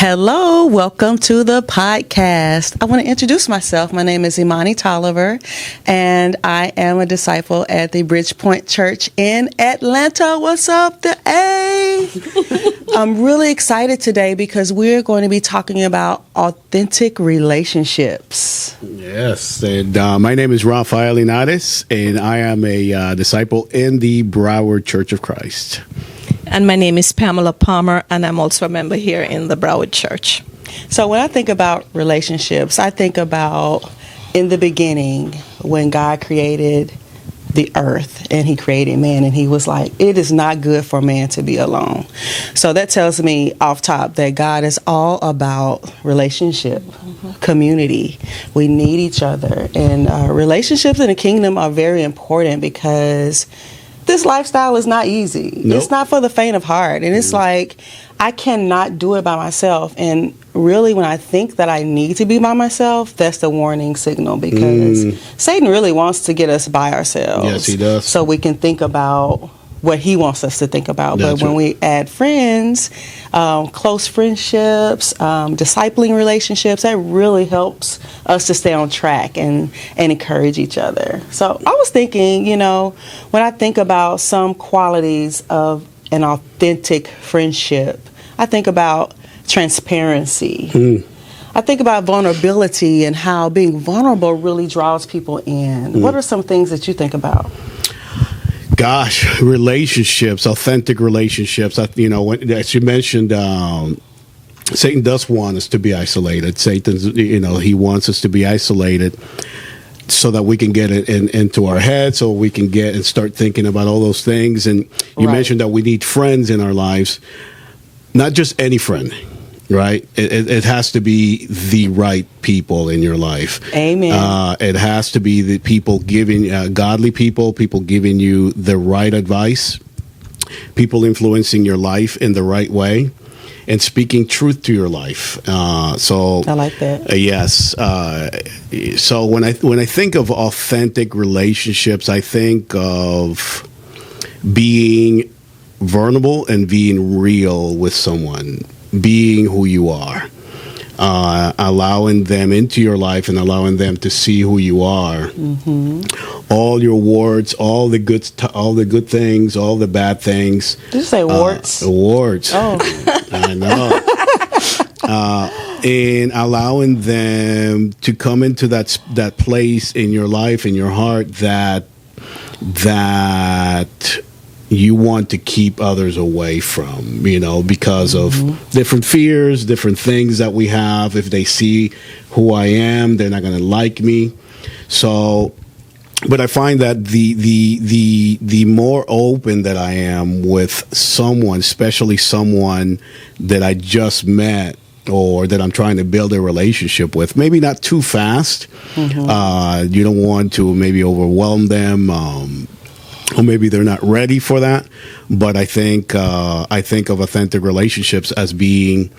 Hello, welcome to the podcast. I want to introduce myself. My name is Imani Tolliver, and I am a disciple at the Bridgepoint Church in Atlanta. What's up, the A? I'm really excited today because we're going to be talking about authentic relationships. Yes, and my name is Rafael Linares, and I am a disciple in the Broward Church of Christ. And my name is Pamela Palmer, and I'm also a member here in the Broward Church. So when I think about relationships, I think about in the beginning when God created the earth and he created man, and he was like, it is not good for man to be alone. So that tells me off top that God is all about relationship, community. We need each other, and relationships in the kingdom are very important because this lifestyle is not easy. Nope. It's not for the faint of heart. And it's like, I cannot do it by myself. And really, when I think that I need to be by myself, that's the warning signal, because Satan really wants to get us by ourselves. Yes, he does. So we can think about what he wants us to think about. That's but when right. we add friends, close friendships, discipling relationships, that really helps us to stay on track and encourage each other. So I was thinking, when I think about some qualities of an authentic friendship, I think about transparency. I think about vulnerability and how being vulnerable really draws people in. What are some things that you think about? Gosh, relationships, authentic relationships. As you mentioned, Satan does want us to be isolated. He wants us to be isolated so that we can get it into our head, so we can get and start thinking about all those things. And you mentioned that we need friends in our lives, not just any friend. Right? It has to be the right people in your life. Amen. It has to be the people giving, godly people giving you the right advice, people influencing your life in the right way, and speaking truth to your life. So I like that. Yes. So when I think of authentic relationships, I think of being vulnerable and being real with someone. Being who you are, allowing them into your life and allowing them to see who you are. All your warts, all the good things, all the bad things. Did you say warts? Warts. Oh, I know. And allowing them to come into that place in your life, in your heart, that you want to keep others away from, because of different fears, different things that we have. If they see who I am, they're not going to like me. So, but I find that the more open that I am with someone, especially someone that I just met or that I'm trying to build a relationship with, maybe not too fast. You don't want to maybe overwhelm them. Or maybe they're not ready for that, but I think of authentic relationships as going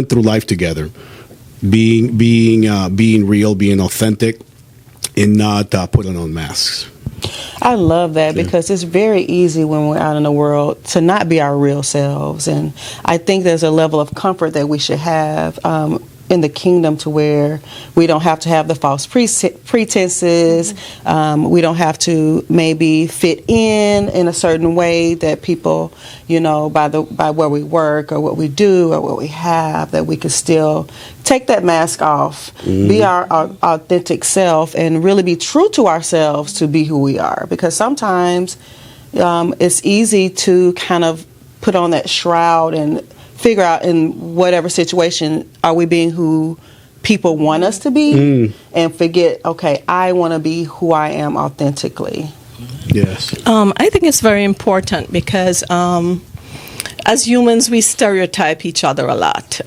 through life together, being real, being authentic, and not putting on masks. I love that because it's very easy when we're out in the world to not be our real selves, and I think there's a level of comfort that we should have in the kingdom to where we don't have to have the false pretenses. We don't have to maybe fit in a certain way that people, by where we work or what we do or what we have, that we can still take that mask off, be our authentic self, and really be true to ourselves to be who we are. Because sometimes it's easy to kind of put on that shroud and figure out in whatever situation, are we being who people want us to be, and forget, okay, I want to be who I am authentically. Yes. I think it's very important because as humans, we stereotype each other a lot.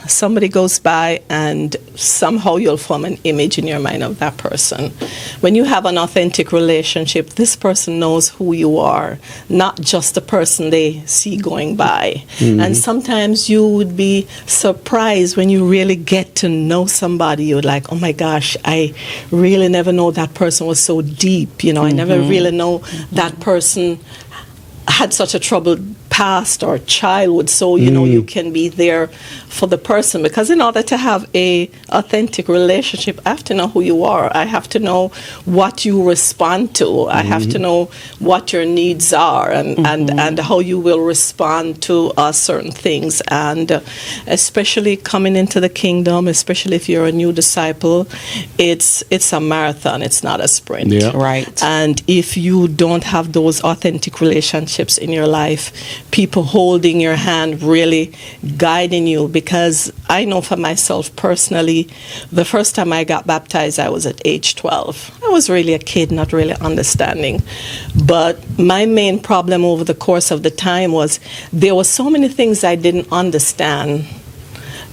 Somebody goes by and somehow you'll form an image in your mind of that person. When you have an authentic relationship, this person knows who you are, not just the person they see going by. And sometimes you would be surprised when you really get to know somebody. You're like, oh my gosh, I really never know that person was so deep. I never really know that person had such a troubled past or childhood, so you know you can be there for the person. Because in order to have a authentic relationship, I have to know who you are. I have to know what you respond to. I have to know what your needs are, and how you will respond to certain things. And especially coming into the kingdom, especially if you're a new disciple, it's a marathon. It's not a sprint. Yeah. Right. And if you don't have those authentic relationships in your life, people holding your hand, really guiding you, because I know for myself personally, the first time I got baptized, I was at age 12. I was really a kid, not really understanding. But my main problem over the course of the time was there were so many things I didn't understand,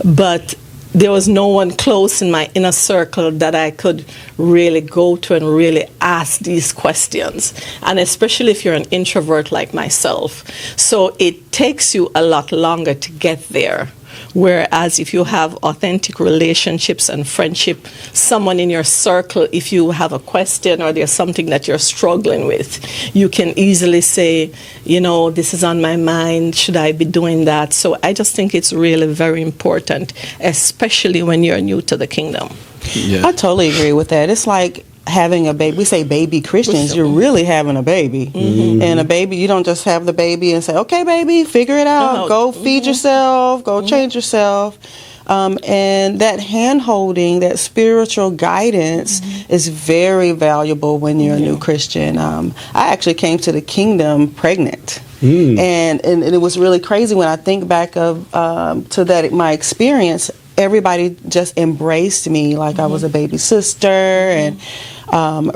but there was no one close in my inner circle that I could really go to and really ask these questions. And especially if you're an introvert like myself. So it takes you a lot longer to get there. Whereas if you have authentic relationships and friendship, someone in your circle, if you have a question or there's something that you're struggling with, you can easily say, you know, this is on my mind, should I be doing that? So I just think it's really very important, especially when you're new to the kingdom. Yeah. I totally agree with that. It's like having a baby. We say baby Christians. You're really having a baby. And a baby, you don't just have the baby and say, okay, baby, figure it out. No. Go feed yourself. Go change yourself. And that hand-holding, that spiritual guidance is very valuable when you're a new Christian. I actually came to the kingdom pregnant. And it was really crazy when I think back of to that my experience. Everybody just embraced me like I was a baby sister, and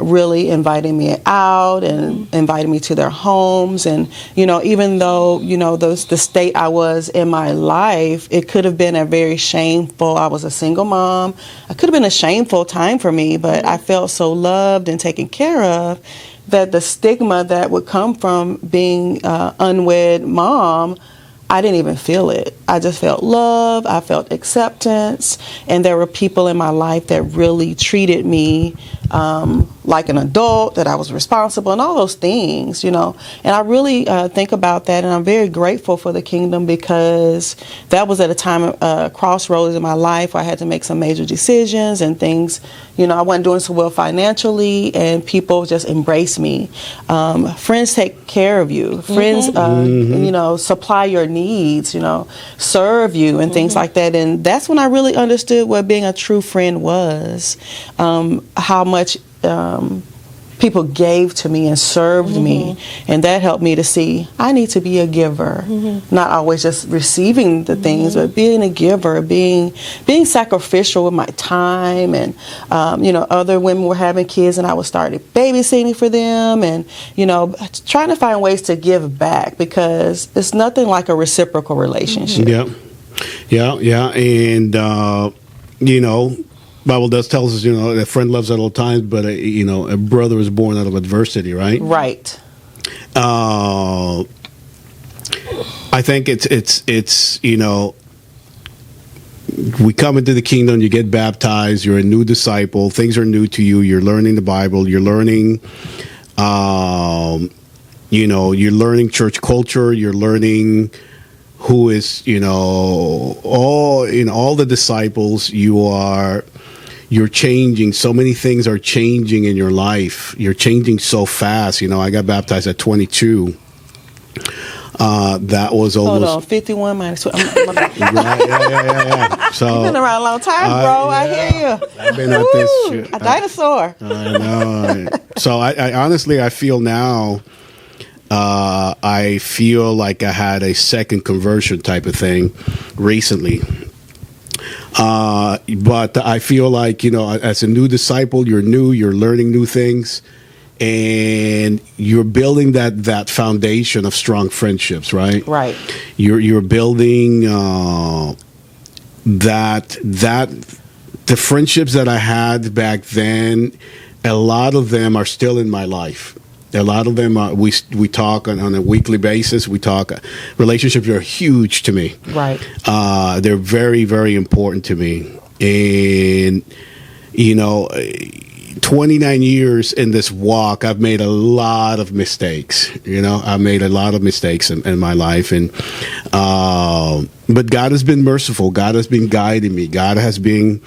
really inviting me out and inviting me to their homes. And, you know, even though, you know, the state I was in my life, it could have been a very shameful, I was a single mom. It could have been a shameful time for me, but I felt so loved and taken care of that the stigma that would come from being unwed mom, I didn't even feel it. I just felt love. I felt acceptance. And there were people in my life that really treated me like an adult, that I was responsible, and all those things, you know. And I really think about that, and I'm very grateful for the kingdom, because that was at a time, crossroads in my life where I had to make some major decisions and things. You know, I wasn't doing so well financially, and people just embraced me. Friends take care of you. Friends, you know, supply your needs, you know, serve you and things like that. And that's when I really understood what being a true friend was, how much people gave to me and served me, and that helped me to see I need to be a giver, not always just receiving the things, but being a giver, being sacrificial with my time. And you know, other women were having kids, and I was starting babysitting for them, and you know, trying to find ways to give back, because it's nothing like a reciprocal relationship. Yeah, and you know, Bible does tell us, you know, a friend loves at all times, but you know, a brother is born out of adversity, right? Right. I think it's you know, we come into the kingdom, you get baptized, you're a new disciple, things are new to you, you're learning the Bible, you're learning, you know, you're learning church culture, you're learning who is, you know, all the disciples. You're changing. So many things are changing in your life. You're changing so fast. You know, I got baptized at 22. That was almost. Hold on, 51 minus 12. Yeah. So you've been around a long time, bro. I hear you. I've been at this shit. A dinosaur. I know. So I honestly, I feel now. I feel like I had a second conversion type of thing recently. But I feel like, you know, as a new disciple, you're new, you're learning new things, and you're building that foundation of strong friendships, right? Right. You're building that the friendships that I had back then, a lot of them are still in my life. A lot of them, we talk on a weekly basis. We talk. Relationships are huge to me. Right. They're very, very important to me. And, you know, 29 years in this walk, I've made a lot of mistakes. I've made a lot of mistakes in my life, and but God has been merciful. God has been guiding me. God has been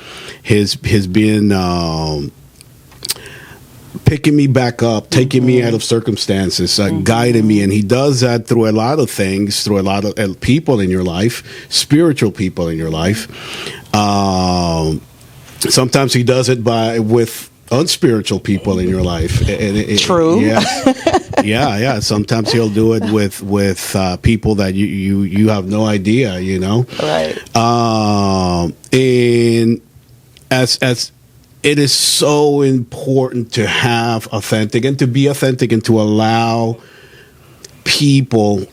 picking me back up, taking me out of circumstances, guiding me, and He does that through a lot of things, through a lot of people in your life, spiritual people in your life. Sometimes He does it with unspiritual people in your life. True. Yeah. Sometimes He'll do it with people that you have no idea. Right. And as it is so important to have authentic and to be authentic and to allow people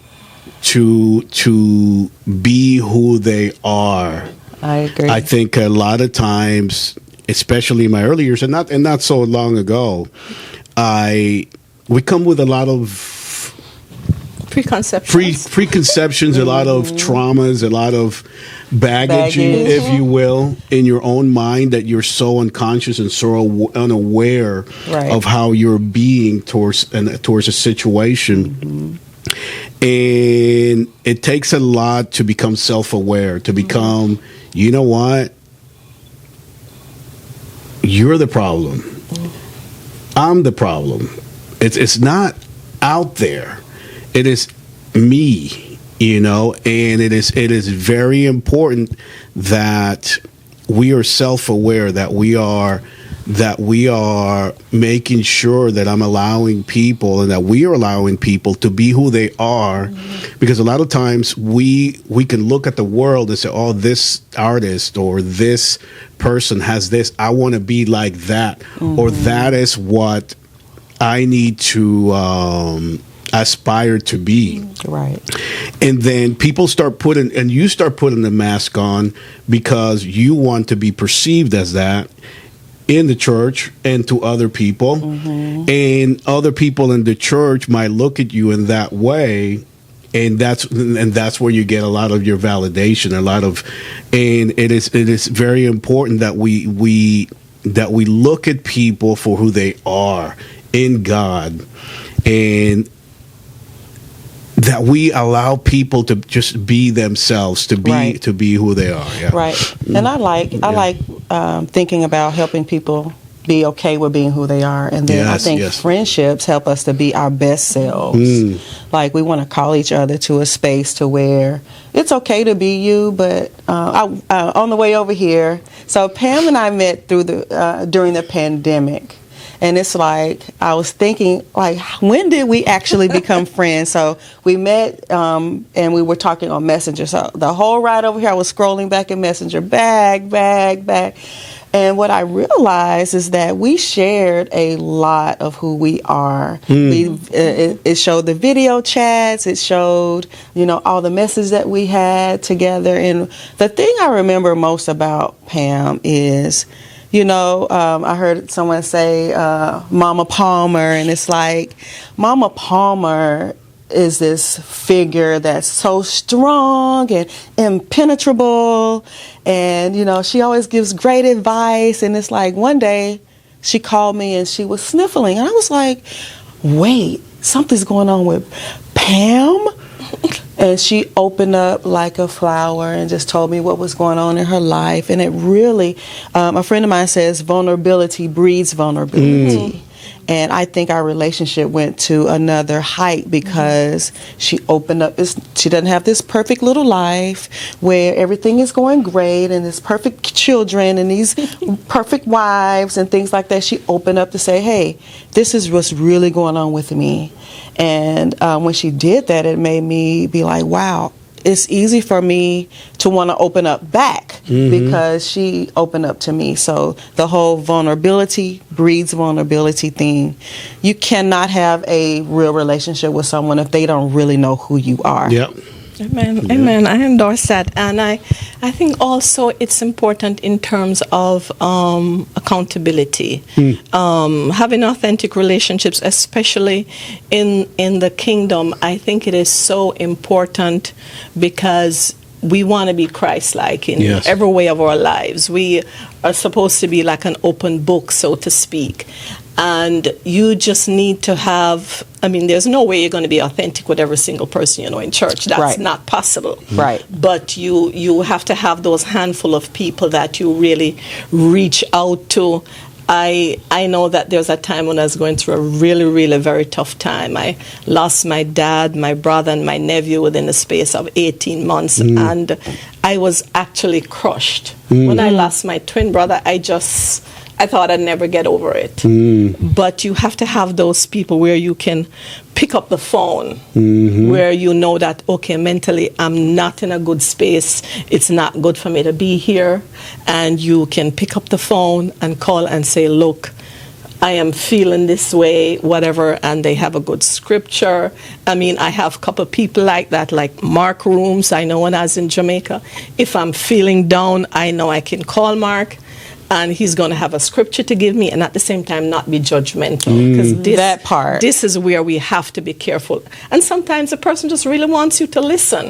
to be who they are. I agree. I think a lot of times, especially in my early years, and not so long ago, we come with a lot of preconceptions, a lot of traumas, a lot of baggage, if you will, in your own mind, that you're so unconscious and so unaware of how you're being towards a situation. And it takes a lot to become self-aware, to become, you know what? You're the problem. I'm the problem. It's not out there. It is me, and it is very important that we are self-aware, that we are making sure that I'm allowing people and that we are allowing people to be who they are, because a lot of times we can look at the world and say, oh, this artist or this person has this, I want to be like that, or that is what I need to aspire to be. Right. And then people start putting the mask on because you want to be perceived as that in the church and to other people. And other people in the church might look at you in that way, and that's where you get a lot of your validation, and it is very important that we look at people for who they are in God, and that we allow people to just be themselves, to be who they are. Yeah. Right. And I like thinking about helping people be okay with being who they are, and then I think friendships help us to be our best selves. Like, we want to call each other to a space to where it's okay to be you. But on the way over here, so Pam and I met during the pandemic. And it's like, I was thinking, like, when did we actually become friends? So we met and we were talking on Messenger. So the whole ride over here, I was scrolling back in Messenger, back. And what I realized is that we shared a lot of who we are. It showed the video chats. It showed, all the messages that we had together. And the thing I remember most about Pam is, I heard someone say Mama Palmer, and it's like, Mama Palmer is this figure that's so strong and impenetrable, and she always gives great advice. And it's like, one day she called me and she was sniffling, and I was like, wait, something's going on with Pam. And she opened up like a flower and just told me what was going on in her life. And it really, a friend of mine says, vulnerability breeds vulnerability. And I think our relationship went to another height because she opened up. She doesn't have this perfect little life where everything is going great and there's perfect children and these perfect wives and things like that. She opened up to say, hey, this is what's really going on with me. And when she did that, it made me be like, wow, it's easy for me to want to open up back because she opened up to me. So the whole vulnerability breeds vulnerability thing. You cannot have a real relationship with someone if they don't really know who you are. Yep. Amen. Yeah. Amen. I endorse that. And I think also it's important in terms of accountability. Having authentic relationships, especially in the kingdom, I think it is so important because we want to be Christ-like in Yes. every way of our lives. We are supposed to be like an open book, so to speak. And you just need to have, I mean, there's no way you're going to be authentic with every single person you know in church. That's Right. not possible. Right. But you have to have those handful of people that you really reach out to. I know that there's a time when I was going through a really, really very tough time. I lost my dad, my brother, and my nephew within the space of 18 months, and I was actually crushed. When I lost my twin brother, I thought I'd never get over it. But you have to have those people where you can pick up the phone, where you know that, okay, mentally I'm not in a good space. It's not good for me to be here. And you can pick up the phone and call and say, look, I am feeling this way, whatever, and they have a good scripture. I mean, I have a couple people like that, like Mark Rooms. I know when I was in Jamaica, if I'm feeling down, I know I can call Mark, and he's going to have a scripture to give me, and at the same time not be judgmental. Because That part. this is where we have to be careful. And sometimes a person just really wants you to listen.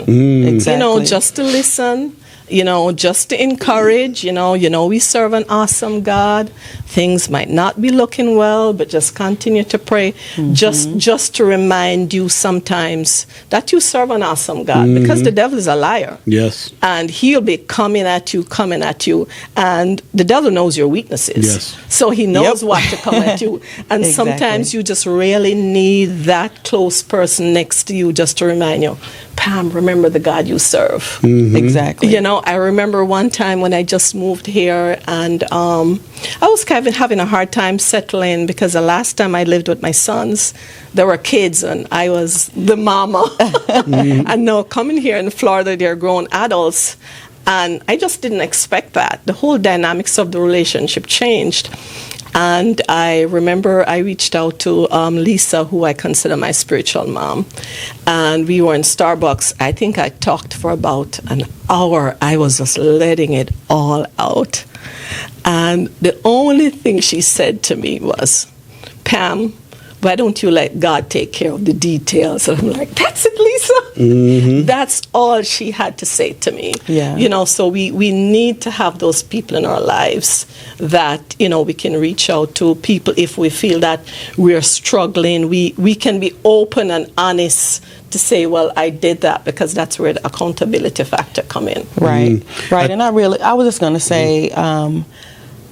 Exactly. You know, just to listen, you know, just to encourage, you know, we serve an awesome God. Things might not be looking well, but just continue to pray. Just to remind you sometimes that you serve an awesome God, because the devil is a liar. Yes. And he'll be coming at you. And the devil knows your weaknesses. Yes. So he knows Yep. what to come at you. And Exactly. sometimes you just really need that close person next to you just to remind you, Pam, remember the God you serve. Exactly. You know, I remember one time when I just moved here, and I was kind of having a hard time settling, because the last time I lived with my sons, there were kids and I was the mama. And now coming here in Florida, they're grown adults. And I just didn't expect that. The whole dynamics of the relationship changed. And I remember I reached out to Lisa, who I consider my spiritual mom. And we were in Starbucks. I think I talked for about an hour. I was just letting it all out. And the only thing she said to me was, Pam, why don't you let God take care of the details? And I'm like, that's it, Lisa. That's all she had to say to me. Yeah. You know, so we need to have those people in our lives that, you know, we can reach out to. People, if we feel that we're struggling, we can be open and honest to say, well, I did that, because that's where the accountability factor come in. Right, right. And I was just going to say,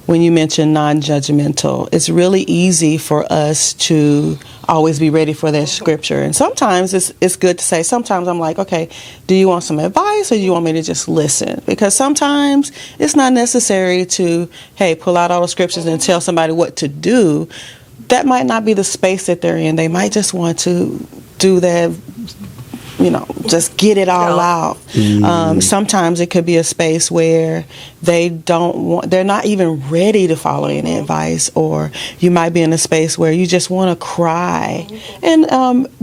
when you mention non-judgmental, it's really easy for us to always be ready for that scripture. And sometimes it's good to say, sometimes I'm like, okay, do you want some advice or do you want me to just listen? Because sometimes it's not necessary to, hey, pull out all the scriptures and tell somebody what to do. That might not be the space that they're in. They might just want to do that, you know, just get it all out. Sometimes it could be a space where they're not even ready to follow any advice, or you might be in a space where you just want to cry. And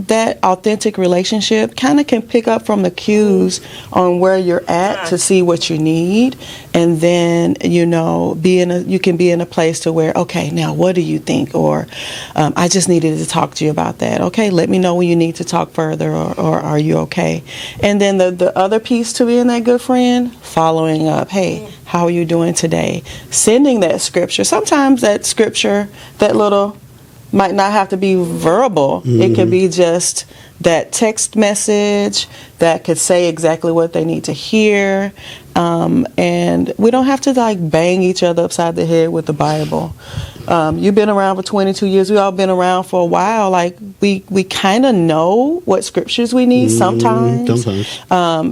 that authentic relationship kind of can pick up from the cues on where you're at to see what you need, and then, you know, you can be in a place to where, okay, now what do you think? Or I just needed to talk to you about that. Okay, let me know when you need to talk further, or are you okay? And then the other piece to being that good friend, following up. Hey, how are you doing today? Sending that scripture. Sometimes that scripture, that little, might not have to be verbal. It could be just that text message that could say exactly what they need to hear. And we don't have to like bang each other upside the head with the Bible. You've been around for 22 years. We've all been around for a while. Like we kind of know what scriptures we need sometimes.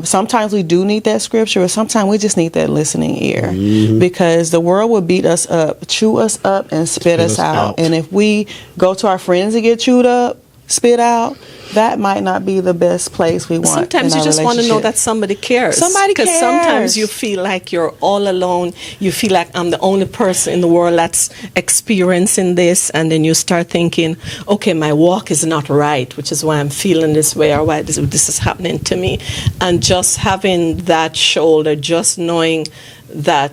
Sometimes we do need that scripture, or sometimes we just need that listening ear, because the world will beat us up, chew us up, and spit us out. And if we go to our friends and get chewed up, spit out, that might not be the best place we want. Sometimes you just want to know that somebody cares. Somebody cares. Because sometimes you feel like you're all alone. You feel like I'm the only person in the world that's experiencing this. And then you start thinking, okay, my walk is not right, which is why I'm feeling this way, or why this is happening to me. And just having that shoulder, just knowing that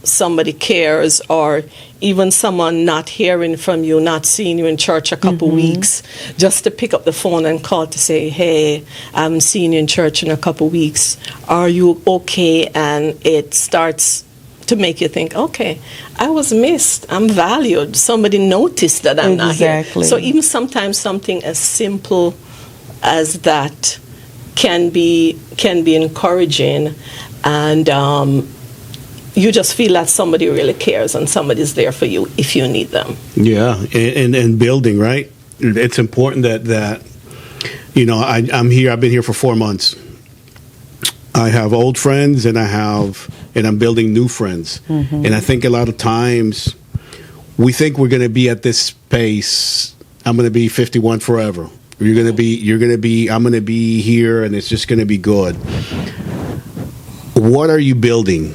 somebody cares, or even someone not hearing from you, not seeing you in church a couple weeks, just to pick up the phone and call to say, hey, I haven't seen you in church in a couple weeks. Are you okay? And it starts to make you think, okay, I was missed. I'm valued. Somebody noticed that I'm not here. Exactly. So even sometimes something as simple as that can be encouraging, and you just feel that somebody really cares and somebody's there for you if you need them. Yeah, and building, right? It's important that I'm here. I've been here for 4 months. I have old friends, and I'm building new friends. And I think a lot of times we think we're going to be at this pace. I'm going to be 51 forever. I'm going to be here, and it's just going to be good. What are you building?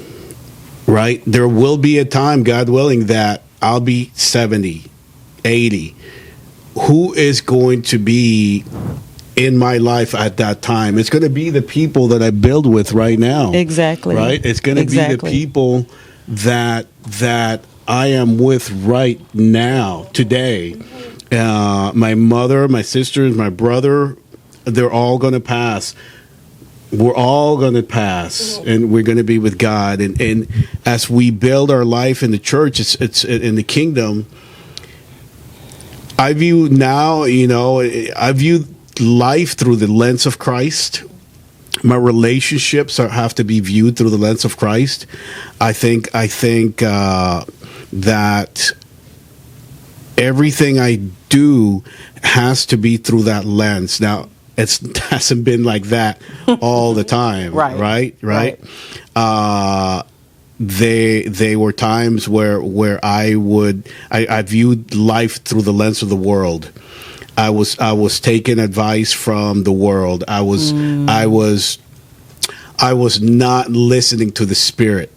Right? There will be a time, God willing, that I'll be 70, 80. Who is going to be in my life at that time? It's going to be the people that I build with right now. Exactly. Right? It's going to be the people that I am with right now, today. My mother, my sisters, my brother, they're all going to pass. We're all going to pass, and we're going to be with God. And as we build our life in the church, it's in the kingdom. I view life through the lens of Christ. My relationships have to be viewed through the lens of Christ. I think that everything I do has to be through that lens. Now, it hasn't been like that all the time, right? They were times where I viewed life through the lens of the world. I was taking advice from the world. I was not listening to the Spirit.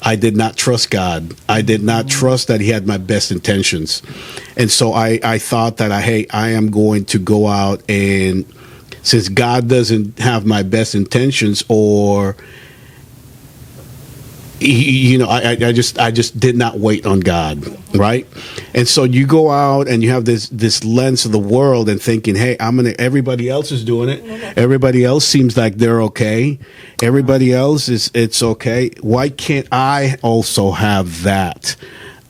I did not trust God. I did not trust that He had my best intentions, and so I thought that I am going to go out, and since God doesn't have my best intentions, or I just did not wait on God, right? And so you go out and you have this lens of the world and thinking, hey, everybody else is doing it. Everybody else seems like they're okay. Everybody else it's okay. Why can't I also have that?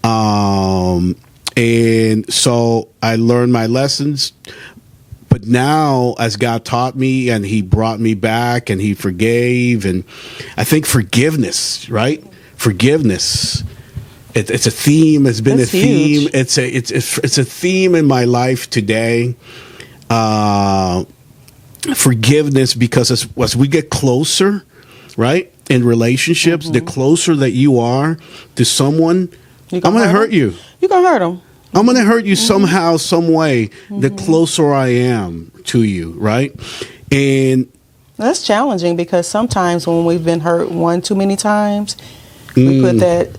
And so I learned my lessons. But now, as God taught me, and He brought me back, and He forgave, and I think forgiveness, right? Forgiveness. It's a theme. It's been That's a theme. huge. It's a theme in my life today. Forgiveness, because as we get closer, right, in relationships, the closer that you are to someone, I'm going to hurt you. You're going to hurt them. I'm going to hurt you somehow, some way, the closer I am to you, right? And That's challenging, because sometimes when we've been hurt one too many times, we put that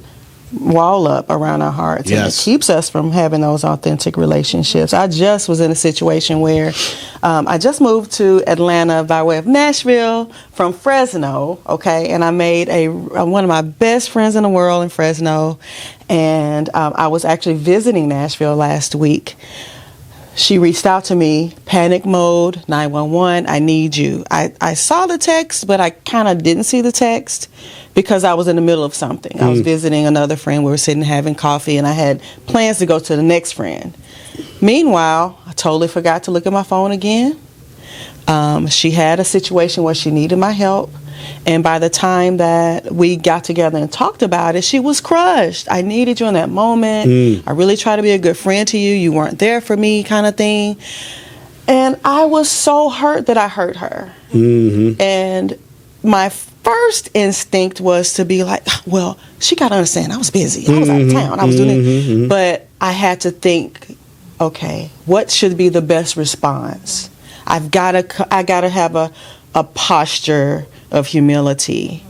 wall up around our hearts, and it keeps us from having those authentic relationships. I just was in a situation where I just moved to Atlanta by way of Nashville from Fresno, okay, and I made one of my best friends in the world in Fresno, and I was actually visiting Nashville last week. She reached out to me, panic mode, 911, I need you. I saw the text, but I kind of didn't see the text because I was in the middle of something. I was visiting another friend. We were sitting having coffee, and I had plans to go to the next friend. Meanwhile, I totally forgot to look at my phone again. She had a situation where she needed my help. And by the time that we got together and talked about it, she was crushed. I needed you in that moment. I really tried to be a good friend to you. You weren't there for me, kind of thing. And I was so hurt that I hurt her. And my first instinct was to be like, well, she got to understand I was busy. I was out of town. I was doing it. But I had to think, okay, what should be the best response? I got to have a posture of humility,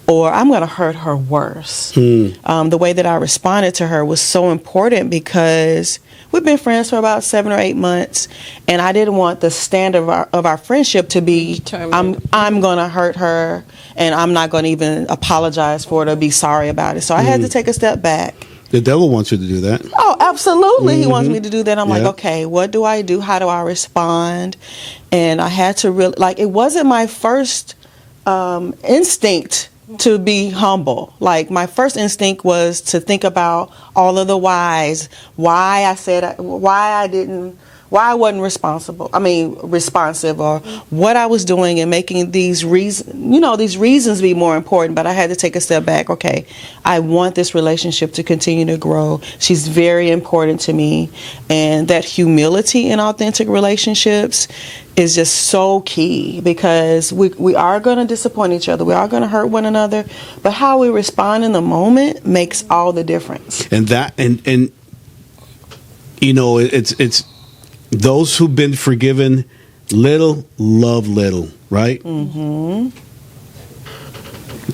or I'm going to hurt her worse. The way that I responded to her was so important because we've been friends for about 7 or 8 months, and I didn't want the standard of our friendship to be I'm going to hurt her, and I'm not going to even apologize for it or be sorry about it. So I had to take a step back. The devil wants you to do that. Oh, absolutely. He wants me to do that. I'm like, Yeah. okay, what do I do? How do I respond? And I had to really, like, it wasn't my first instinct to be humble. Like, my first instinct was to think about all of the whys, why I wasn't responsive, or what I was doing, and making these reasons be more important. But I had to take a step back. Okay, I want this relationship to continue to grow. She's very important to me, and that humility in authentic relationships is just so key, because we are going to disappoint each other. We are going to hurt one another, but how we respond in the moment makes all the difference. And that, and you know, it's those who've been forgiven little love little, right? Mm-hmm.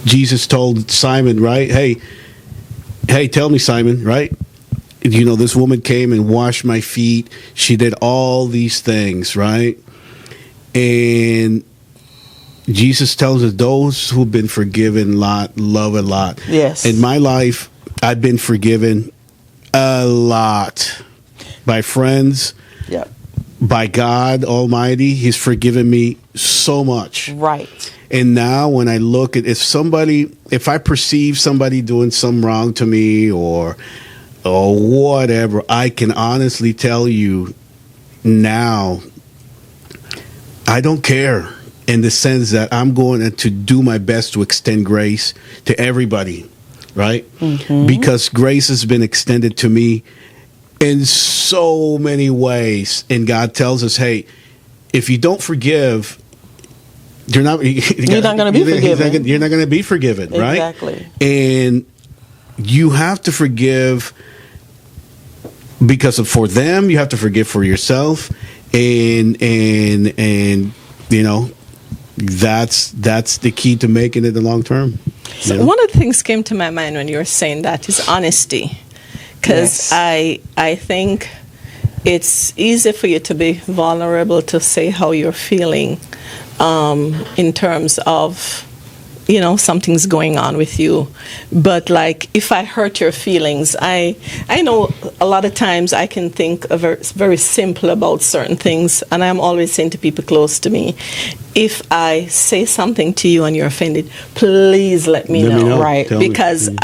Jesus told Simon, right? Hey, tell me, Simon, right? You know, this woman came and washed my feet. She did all these things, right? And Jesus tells us those who've been forgiven a lot love a lot. Yes. In my life, I've been forgiven a lot by friends. Yep. By God Almighty. He's forgiven me so much. Right. And now when I look at if I perceive somebody doing some wrong to me or whatever, I can honestly tell you now, I don't care, in the sense that I'm going to do my best to extend grace to everybody, right? Mm-hmm. Because grace has been extended to me in so many ways. And God tells us, hey, if you don't forgive, you're not going to be forgiven. You're not going to be forgiven, right? Exactly. And you have to forgive because for them, you have to forgive for yourself. And you know, that's the key to making it the long term. So one of the things came to my mind when you were saying that is honesty. Because yes. I think it's easy for you to be vulnerable to say how you're feeling in terms of, you know, something's going on with you. But like, if I hurt your feelings, I know a lot of times I can think very simple about certain things, and I'm always saying to people close to me, if I say something to you and you're offended, please let me know. Right? Tell because me.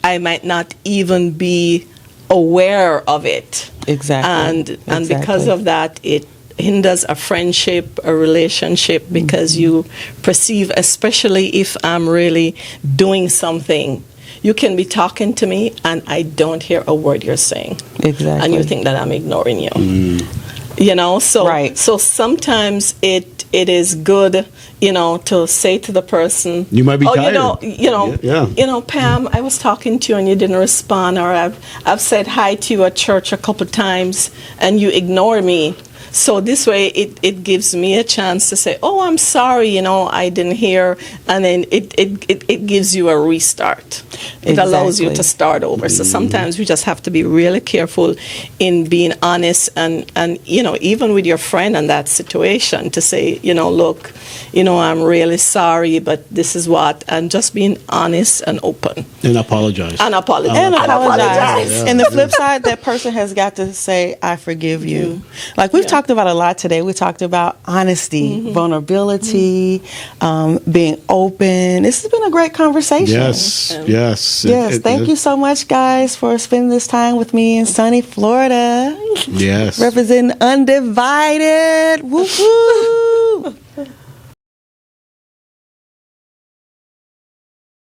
I might not even be aware of it. Exactly. And because of that, it hinders a friendship, a relationship, because you perceive, especially if I'm really doing something, you can be talking to me and I don't hear a word you're saying. Exactly. And you think that I'm ignoring you. You know, so right. So sometimes it is good, you know, to say to the person, you might be tired. You know, Pam, I was talking to you and you didn't respond, or I've said hi to you at church a couple times and you ignore me. So this way it gives me a chance to say, oh, I'm sorry, you know, I didn't hear, and then it gives you a restart. It allows you to start over. So sometimes we just have to be really careful in being honest and you know, even with your friend in that situation, to say, you know, look, you know, I'm really sorry, but this is what, and just being honest and open. And apologize. And apologize. Yeah. And the flip side, that person has got to say, I forgive you. Like we've talked about a lot today. We talked about honesty, vulnerability, being open. This has been a great conversation. Yes. Thank you so much, guys, for spending this time with me in sunny Florida. Yes. Representing Undivided. Woo-hoo.